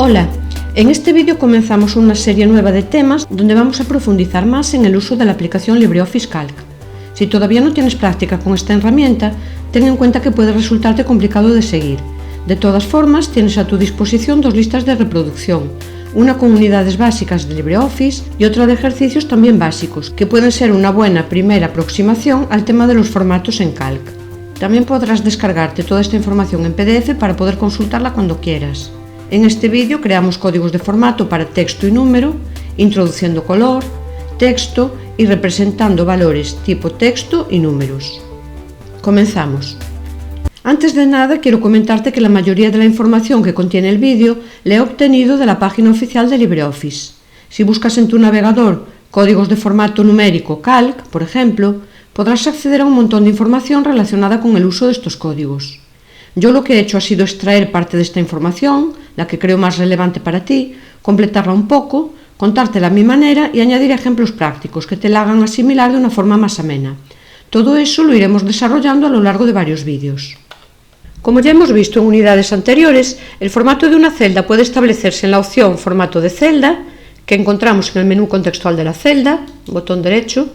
Hola, en este vídeo comenzamos una serie nueva de temas donde vamos a profundizar más en el uso de la aplicación LibreOffice Calc. Si todavía no tienes práctica con esta herramienta, ten en cuenta que puede resultarte complicado de seguir. De todas formas, tienes a tu disposición dos listas de reproducción, una con unidades básicas de LibreOffice y otra de ejercicios también básicos, que pueden ser una buena primera aproximación al tema de los formatos en Calc. También podrás descargarte toda esta información en PDF para poder consultarla cuando quieras. En este vídeo creamos códigos de formato para texto y número, introduciendo color, texto y representando valores tipo texto y números. Comenzamos. Antes de nada, quiero comentarte que la mayoría de la información que contiene el vídeo la he obtenido de la página oficial de LibreOffice. Si buscas en tu navegador códigos de formato numérico Calc, por ejemplo, podrás acceder a un montón de información relacionada con el uso de estos códigos. Yo lo que he hecho ha sido extraer parte de esta información, la que creo más relevante para ti, completarla un poco, contártela a mi manera y añadir ejemplos prácticos que te la hagan asimilar de una forma más amena. Todo eso lo iremos desarrollando a lo largo de varios vídeos. Como ya hemos visto en unidades anteriores, el formato de una celda puede establecerse en la opción Formato de celda, que encontramos en el menú contextual de la celda, botón derecho,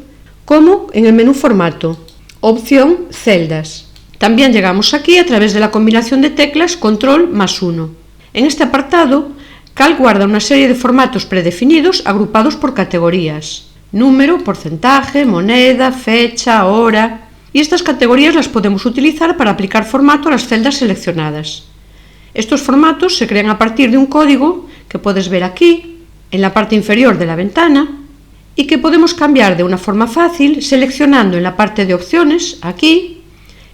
como en el menú Formato, opción Celdas. También llegamos aquí a través de la combinación de teclas Control más 1. En este apartado, Calc guarda una serie de formatos predefinidos agrupados por categorías: número, porcentaje, moneda, fecha, hora. Y estas categorías las podemos utilizar para aplicar formato a las celdas seleccionadas. Estos formatos se crean a partir de un código que puedes ver aquí, en la parte inferior de la ventana, y que podemos cambiar de una forma fácil seleccionando en la parte de opciones, aquí,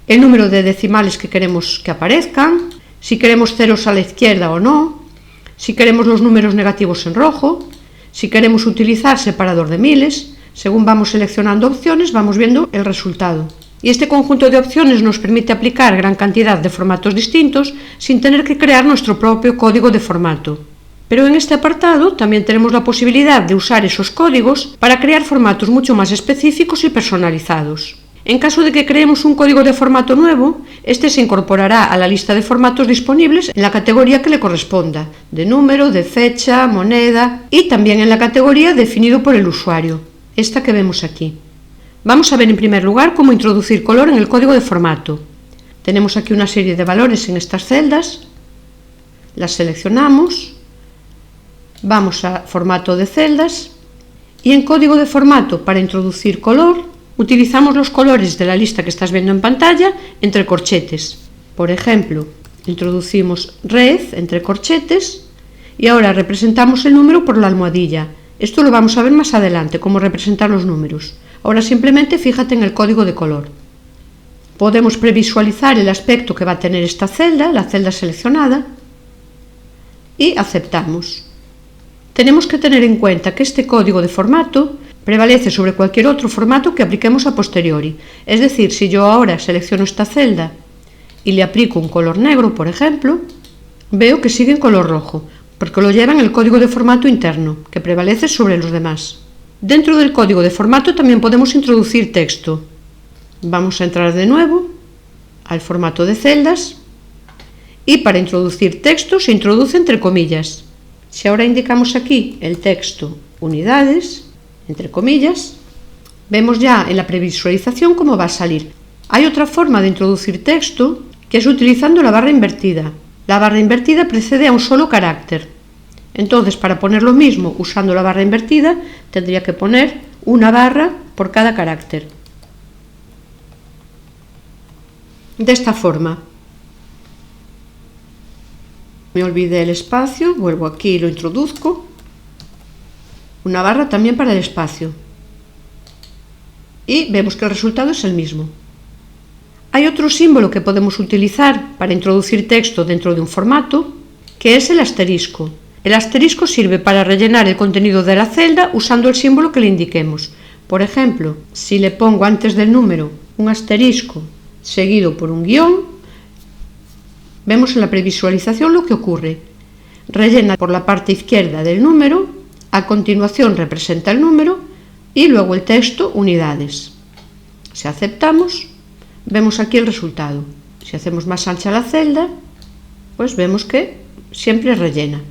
el número de decimales que queremos que aparezcan, si queremos ceros a la izquierda o no, si queremos los números negativos en rojo, si queremos utilizar separador de miles. Según vamos seleccionando opciones, vamos viendo el resultado. Y este conjunto de opciones nos permite aplicar gran cantidad de formatos distintos sin tener que crear nuestro propio código de formato. Pero en este apartado también tenemos la posibilidad de usar esos códigos para crear formatos mucho más específicos y personalizados. En caso de que creemos un código de formato nuevo, este se incorporará a la lista de formatos disponibles en la categoría que le corresponda, de número, de fecha, moneda, y también en la categoría definido por el usuario, esta que vemos aquí. Vamos a ver en primer lugar cómo introducir color en el código de formato. Tenemos aquí una serie de valores en estas celdas, las seleccionamos, vamos a formato de celdas y en código de formato para introducir color utilizamos los colores de la lista que estás viendo en pantalla entre corchetes. Por ejemplo, introducimos red entre corchetes y ahora representamos el número por la almohadilla. Esto lo vamos a ver más adelante, cómo representar los números. Ahora simplemente fíjate en el código de color. Podemos previsualizar el aspecto que va a tener esta celda, la celda seleccionada, y aceptamos. Tenemos que tener en cuenta que este código de formato prevalece sobre cualquier otro formato que apliquemos a posteriori. Es decir, si yo ahora selecciono esta celda y le aplico un color negro, por ejemplo, veo que sigue en color rojo, porque lo lleva en el código de formato interno, que prevalece sobre los demás. Dentro del código de formato también podemos introducir texto. Vamos a entrar de nuevo al formato de celdas y para introducir texto se introduce entre comillas. Si ahora indicamos aquí el texto unidades, entre comillas, vemos ya en la previsualización cómo va a salir. Hay otra forma de introducir texto que es utilizando la barra invertida. La barra invertida precede a un solo carácter. Entonces, para poner lo mismo usando la barra invertida, tendría que poner una barra por cada carácter. De esta forma. Me olvidé el espacio, vuelvo aquí y lo introduzco. Una barra también para el espacio. Y vemos que el resultado es el mismo. Hay otro símbolo que podemos utilizar para introducir texto dentro de un formato, que es el asterisco. El asterisco sirve para rellenar el contenido de la celda usando el símbolo que le indiquemos. Por ejemplo, si le pongo antes del número un asterisco seguido por un guión, vemos en la previsualización lo que ocurre. Rellena por la parte izquierda del número, a continuación representa el número y luego el texto unidades. Si aceptamos, vemos aquí el resultado. Si hacemos más ancha la celda, pues vemos que siempre rellena.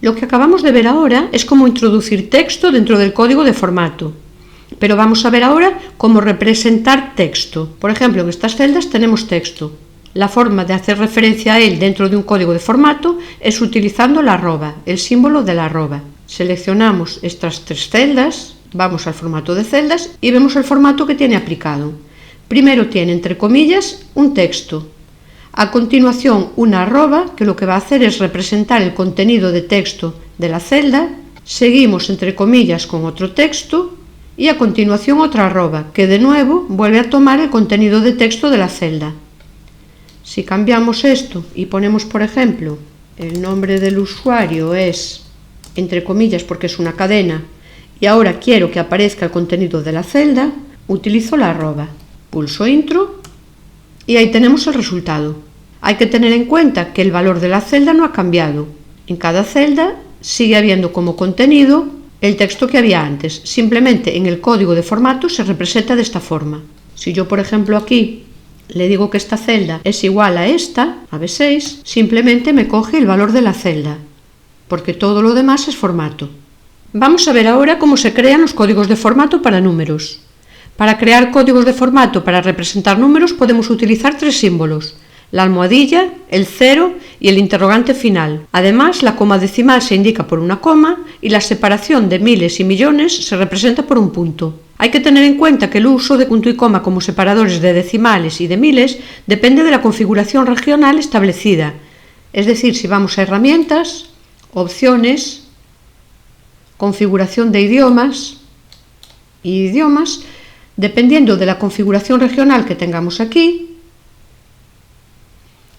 Lo que acabamos de ver ahora es cómo introducir texto dentro del código de formato. Pero vamos a ver ahora cómo representar texto. Por ejemplo, en estas celdas tenemos texto. La forma de hacer referencia a él dentro de un código de formato es utilizando la arroba, el símbolo de la arroba. Seleccionamos estas tres celdas, vamos al formato de celdas y vemos el formato que tiene aplicado. Primero tiene entre comillas un texto. A continuación una arroba que lo que va a hacer es representar el contenido de texto de la celda. Seguimos entre comillas con otro texto y a continuación otra arroba que de nuevo vuelve a tomar el contenido de texto de la celda. Si cambiamos esto y ponemos, por ejemplo, el nombre del usuario es entre comillas porque es una cadena y ahora quiero que aparezca el contenido de la celda, utilizo la arroba, pulso intro y ahí tenemos el resultado. Hay que tener en cuenta que el valor de la celda no ha cambiado. En cada celda sigue habiendo como contenido el texto que había antes, simplemente en el código de formato se representa de esta forma. Si yo, por ejemplo, aquí le digo que esta celda es igual a esta, a B6, simplemente me coge el valor de la celda, porque todo lo demás es formato. Vamos a ver ahora cómo se crean los códigos de formato para números. Para crear códigos de formato para representar números podemos utilizar tres símbolos: la almohadilla, el cero y el interrogante final. Además, la coma decimal se indica por una coma y la separación de miles y millones se representa por un punto. Hay que tener en cuenta que el uso de punto y coma como separadores de decimales y de miles depende de la configuración regional establecida. Es decir, si vamos a herramientas, opciones, configuración de idiomas y idiomas, dependiendo de la configuración regional que tengamos aquí,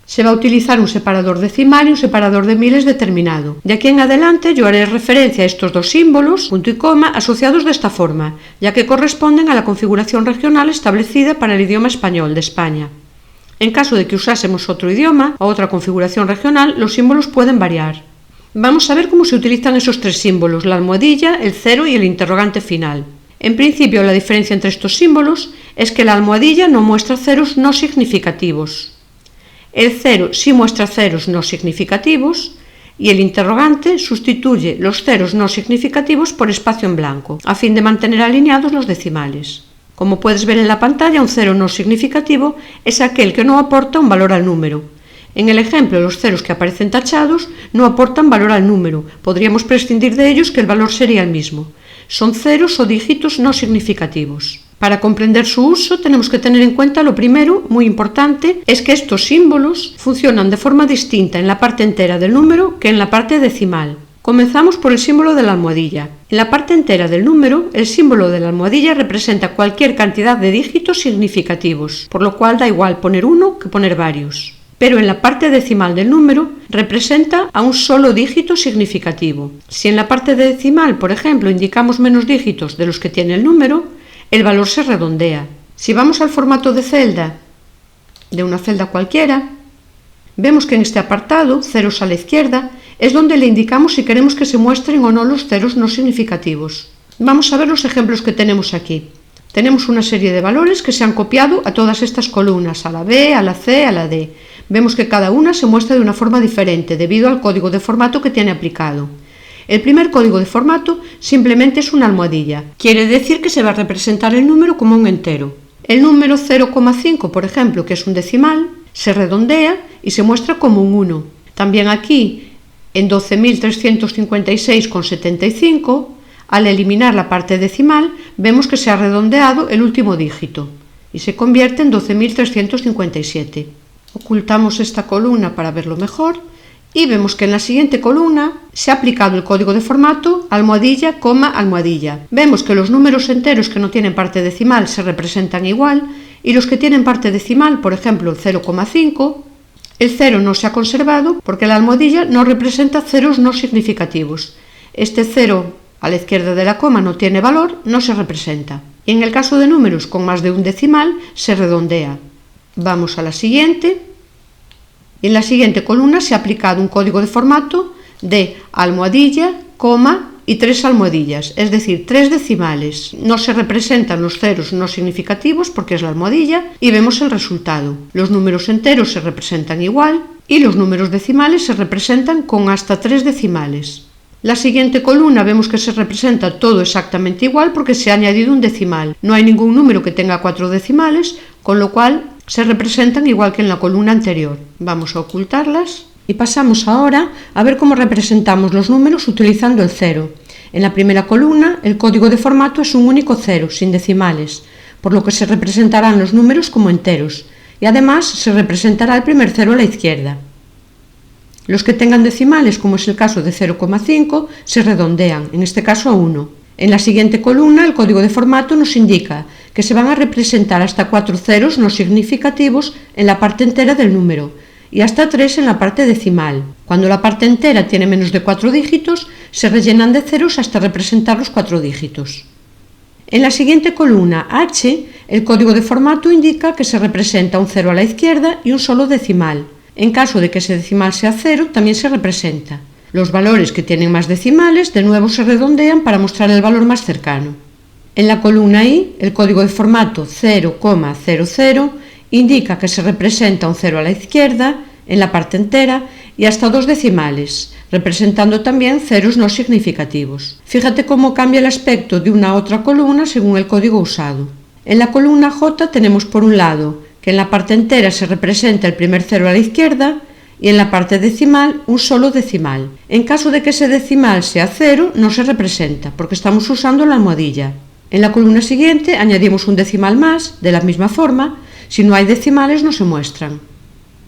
se va a utilizar un separador decimal y un separador de miles determinado. De aquí en adelante yo haré referencia a estos dos símbolos, punto y coma, asociados de esta forma, ya que corresponden a la configuración regional establecida para el idioma español de España. En caso de que usásemos otro idioma o otra configuración regional, los símbolos pueden variar. Vamos a ver cómo se utilizan esos tres símbolos, la almohadilla, el cero y el interrogante final. En principio, la diferencia entre estos símbolos es que la almohadilla no muestra ceros no significativos. El cero sí muestra ceros no significativos y el interrogante sustituye los ceros no significativos por espacio en blanco, a fin de mantener alineados los decimales. Como puedes ver en la pantalla, un cero no significativo es aquel que no aporta un valor al número. En el ejemplo, los ceros que aparecen tachados no aportan valor al número, podríamos prescindir de ellos que el valor sería el mismo. Son ceros o dígitos no significativos. Para comprender su uso tenemos que tener en cuenta lo primero, muy importante, es que estos símbolos funcionan de forma distinta en la parte entera del número que en la parte decimal. Comenzamos por el símbolo de la almohadilla. En la parte entera del número, el símbolo de la almohadilla representa cualquier cantidad de dígitos significativos, por lo cual da igual poner uno que poner varios. Pero en la parte decimal del número representa a un solo dígito significativo. Si en la parte decimal, por ejemplo, indicamos menos dígitos de los que tiene el número, el valor se redondea. Si vamos al formato de celda, de una celda cualquiera, vemos que en este apartado, ceros a la izquierda, es donde le indicamos si queremos que se muestren o no los ceros no significativos. Vamos a ver los ejemplos que tenemos aquí. Tenemos una serie de valores que se han copiado a todas estas columnas, a la B, a la C, a la D. Vemos que cada una se muestra de una forma diferente debido al código de formato que tiene aplicado. El primer código de formato simplemente es una almohadilla. Quiere decir que se va a representar el número como un entero. El número 0,5, por ejemplo, que es un decimal, se redondea y se muestra como un 1. También aquí, en 12.356,75, al eliminar la parte decimal, vemos que se ha redondeado el último dígito y se convierte en 12.357. Ocultamos esta columna para verlo mejor y vemos que en la siguiente columna se ha aplicado el código de formato almohadilla, coma, almohadilla. Vemos que los números enteros que no tienen parte decimal se representan igual y los que tienen parte decimal, por ejemplo 0,5, el 0 no se ha conservado porque la almohadilla no representa ceros no significativos. Este 0 a la izquierda de la coma no tiene valor, no se representa. Y en el caso de números con más de un decimal se redondea. Vamos a la siguiente. En la siguiente columna se ha aplicado un código de formato de almohadilla, coma y 3 almohadillas, es decir, 3 decimales. No se representan los ceros no significativos porque es la almohadilla y vemos el resultado. Los números enteros se representan igual y los números decimales se representan con hasta 3 decimales. La siguiente columna vemos que se representa todo exactamente igual porque se ha añadido un decimal. No hay ningún número que tenga 4 decimales, con lo cual se representan igual que en la columna anterior. Vamos a ocultarlas y pasamos ahora a ver cómo representamos los números utilizando el cero. En la primera columna, el código de formato es un único cero, sin decimales, por lo que se representarán los números como enteros, y además se representará el primer cero a la izquierda. Los que tengan decimales, como es el caso de 0,5, se redondean, en este caso a 1. En la siguiente columna, el código de formato nos indica que se van a representar hasta 4 ceros no significativos en la parte entera del número y hasta 3 en la parte decimal. Cuando la parte entera tiene menos de 4 dígitos, se rellenan de ceros hasta representar los 4 dígitos. En la siguiente columna H, el código de formato indica que se representa un cero a la izquierda y un solo decimal. En caso de que ese decimal sea 0, también se representa. Los valores que tienen más decimales de nuevo se redondean para mostrar el valor más cercano. En la columna I, el código de formato 0,00 indica que se representa un 0 a la izquierda, en la parte entera, y hasta 2 decimales, representando también ceros no significativos. Fíjate cómo cambia el aspecto de una a otra columna según el código usado. En la columna J tenemos por un lado que en la parte entera se representa el primer cero a la izquierda y en la parte decimal un solo decimal. En caso de que ese decimal sea 0, no se representa porque estamos usando la almohadilla. En la columna siguiente añadimos un decimal más, de la misma forma. Si no hay decimales no se muestran.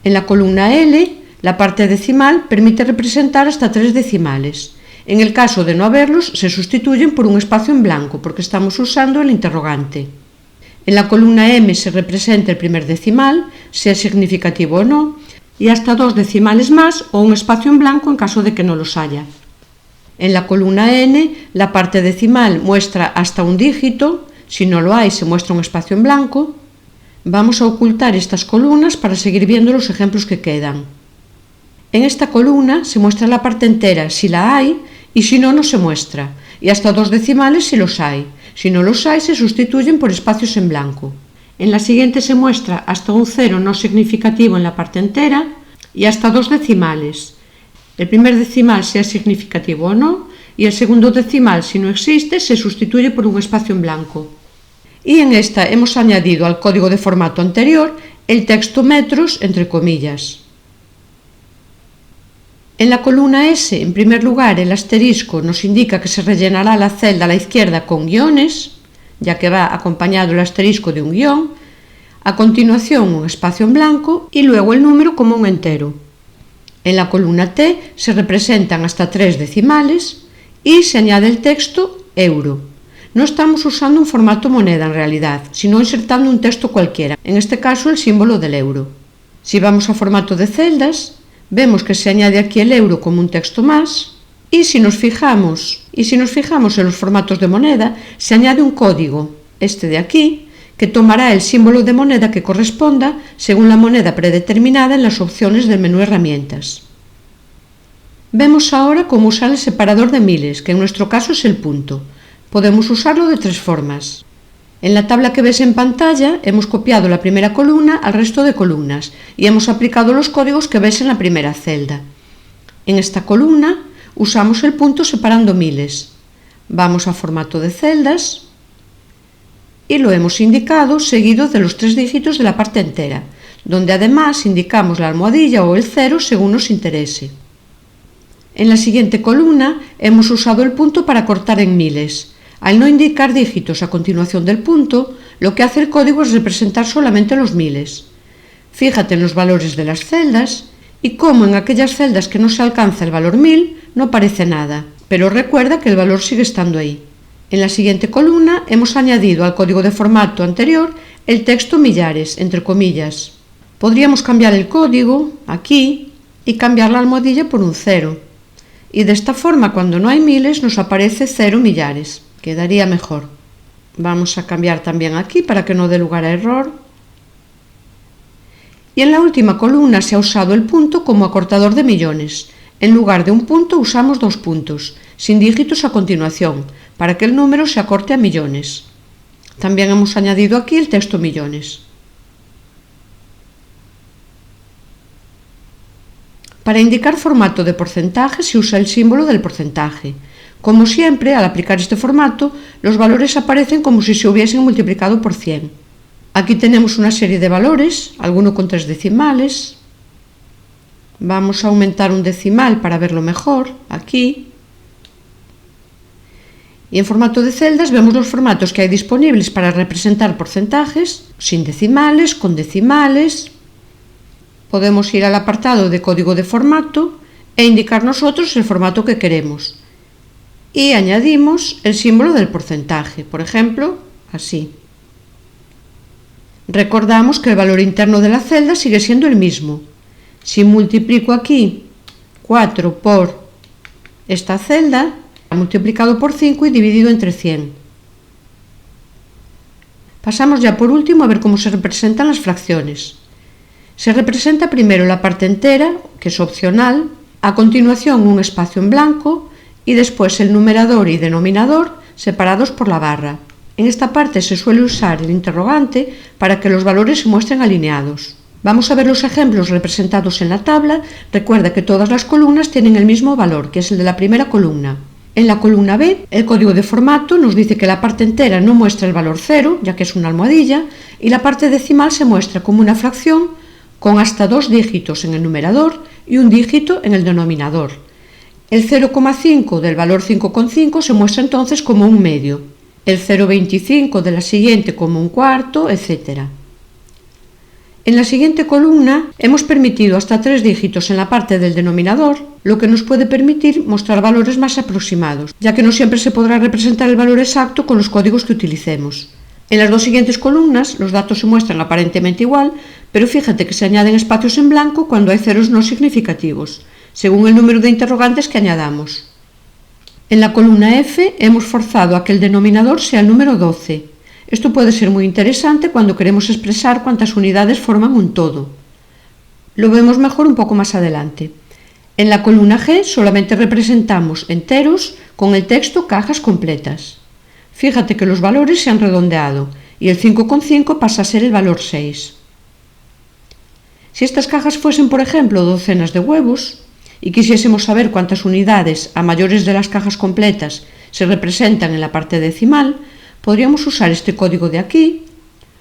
En la columna L, la parte decimal permite representar hasta 3 decimales. En el caso de no haberlos, se sustituyen por un espacio en blanco porque estamos usando el interrogante. En la columna M se representa el primer decimal, sea significativo o no, y hasta 2 decimales más o un espacio en blanco en caso de que no los haya. En la columna N, la parte decimal muestra hasta un dígito, si no lo hay se muestra un espacio en blanco. Vamos a ocultar estas columnas para seguir viendo los ejemplos que quedan. En esta columna se muestra la parte entera si la hay y si no, no se muestra, y hasta 2 decimales si los hay. Si no los hay, se sustituyen por espacios en blanco. En la siguiente se muestra hasta un cero no significativo en la parte entera y hasta 2 decimales. El primer decimal sea significativo o no, y el segundo decimal, si no existe, se sustituye por un espacio en blanco. Y en esta hemos añadido al código de formato anterior el texto metros entre comillas. En la columna S, en primer lugar, el asterisco nos indica que se rellenará la celda a la izquierda con guiones, ya que va acompañado el asterisco de un guión, a continuación un espacio en blanco y luego el número como un entero. En la columna T se representan hasta 3 decimales y se añade el texto euro. No estamos usando un formato moneda en realidad, sino insertando un texto cualquiera, en este caso el símbolo del euro. Si vamos a formato de celdas, vemos que se añade aquí el euro como un texto más y si nos fijamos en los formatos de moneda, se añade un código, este de aquí, que tomará el símbolo de moneda que corresponda según la moneda predeterminada en las opciones del menú Herramientas. Vemos ahora cómo usar el separador de miles, que en nuestro caso es el punto. Podemos usarlo de 3 formas. En la tabla que ves en pantalla hemos copiado la primera columna al resto de columnas y hemos aplicado los códigos que ves en la primera celda. En esta columna usamos el punto separando miles. Vamos a formato de celdas y lo hemos indicado seguido de los 3 dígitos de la parte entera, donde además indicamos la almohadilla o el cero según nos interese. En la siguiente columna hemos usado el punto para cortar en miles. Al no indicar dígitos a continuación del punto, lo que hace el código es representar solamente los miles. Fíjate en los valores de las celdas y cómo en aquellas celdas que no se alcanza el valor 1000 no aparece nada, pero recuerda que el valor sigue estando ahí. En la siguiente columna hemos añadido al código de formato anterior el texto millares, entre comillas. Podríamos cambiar el código, aquí, y cambiar la almohadilla por un 0. Y de esta forma, cuando no hay miles, nos aparece 0 millares. Quedaría mejor. Vamos a cambiar también aquí para que no dé lugar a error. Y en la última columna se ha usado el punto como acortador de millones. En lugar de un punto usamos 2 puntos, sin dígitos a continuación, para que el número se acorte a millones. También hemos añadido aquí el texto millones. Para indicar formato de porcentaje se usa el símbolo del porcentaje. Como siempre, al aplicar este formato, los valores aparecen como si se hubiesen multiplicado por 100. Aquí tenemos una serie de valores, alguno con 3 decimales. Vamos a aumentar un decimal para verlo mejor, aquí. Y en formato de celdas vemos los formatos que hay disponibles para representar porcentajes, sin decimales, con decimales. Podemos ir al apartado de código de formato e indicar nosotros el formato que queremos. Y añadimos el símbolo del porcentaje, por ejemplo, así. Recordamos que el valor interno de la celda sigue siendo el mismo. Si multiplico aquí 4 por esta celda, multiplicado por 5 y dividido entre 100. Pasamos ya por último a ver cómo se representan las fracciones. Se representa primero la parte entera, que es opcional, a continuación un espacio en blanco y después el numerador y denominador separados por la barra. En esta parte se suele usar el interrogante para que los valores se muestren alineados. Vamos a ver los ejemplos representados en la tabla. Recuerda que todas las columnas tienen el mismo valor, que es el de la primera columna. En la columna B, el código de formato nos dice que la parte entera no muestra el valor 0, ya que es una almohadilla, y la parte decimal se muestra como una fracción con hasta 2 dígitos en el numerador y un dígito en el denominador. El 0,5 del valor 5,5 se muestra entonces como un medio, el 0,25 de la siguiente como un cuarto, etc. En la siguiente columna hemos permitido hasta 3 dígitos en la parte del denominador, lo que nos puede permitir mostrar valores más aproximados, ya que no siempre se podrá representar el valor exacto con los códigos que utilicemos. En las dos siguientes columnas los datos se muestran aparentemente igual, pero fíjate que se añaden espacios en blanco cuando hay ceros no significativos, según el número de interrogantes que añadamos. En la columna F hemos forzado a que el denominador sea el número 12. Esto puede ser muy interesante cuando queremos expresar cuántas unidades forman un todo. Lo vemos mejor un poco más adelante. En la columna G solamente representamos enteros con el texto cajas completas. Fíjate que los valores se han redondeado y el 5,5 pasa a ser el valor 6. Si estas cajas fuesen, por ejemplo, docenas de huevos y quisiésemos saber cuántas unidades a mayores de las cajas completas se representan en la parte decimal, podríamos usar este código de aquí,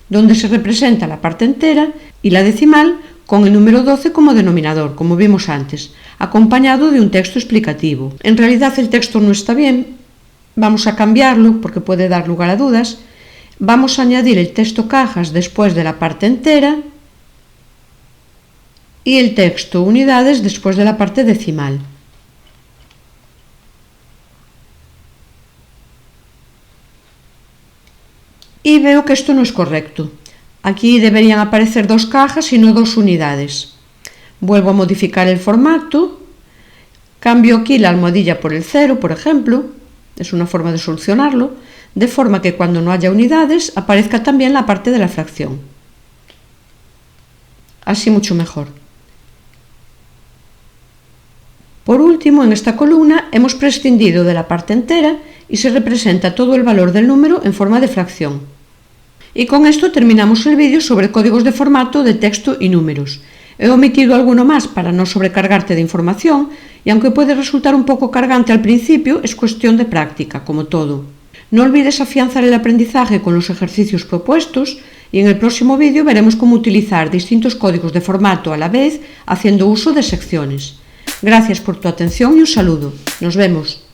donde se representa la parte entera y la decimal con el número 12 como denominador, como vimos antes, acompañado de un texto explicativo. En realidad el texto no está bien, vamos a cambiarlo porque puede dar lugar a dudas. Vamos a añadir el texto cajas después de la parte entera y el texto unidades después de la parte decimal. Y veo que esto no es correcto. Aquí deberían aparecer 2 cajas y no 2 unidades. Vuelvo a modificar el formato, cambio aquí la almohadilla por el 0, por ejemplo, es una forma de solucionarlo, de forma que cuando no haya unidades aparezca también la parte de la fracción. Así mucho mejor. Por último, en esta columna hemos prescindido de la parte entera y se representa todo el valor del número en forma de fracción. Y con esto terminamos el vídeo sobre códigos de formato de texto y números. He omitido alguno más para no sobrecargarte de información y aunque puede resultar un poco cargante al principio, es cuestión de práctica, como todo. No olvides afianzar el aprendizaje con los ejercicios propuestos y en el próximo vídeo veremos cómo utilizar distintos códigos de formato a la vez haciendo uso de secciones. Gracias por tu atención y un saludo. Nos vemos.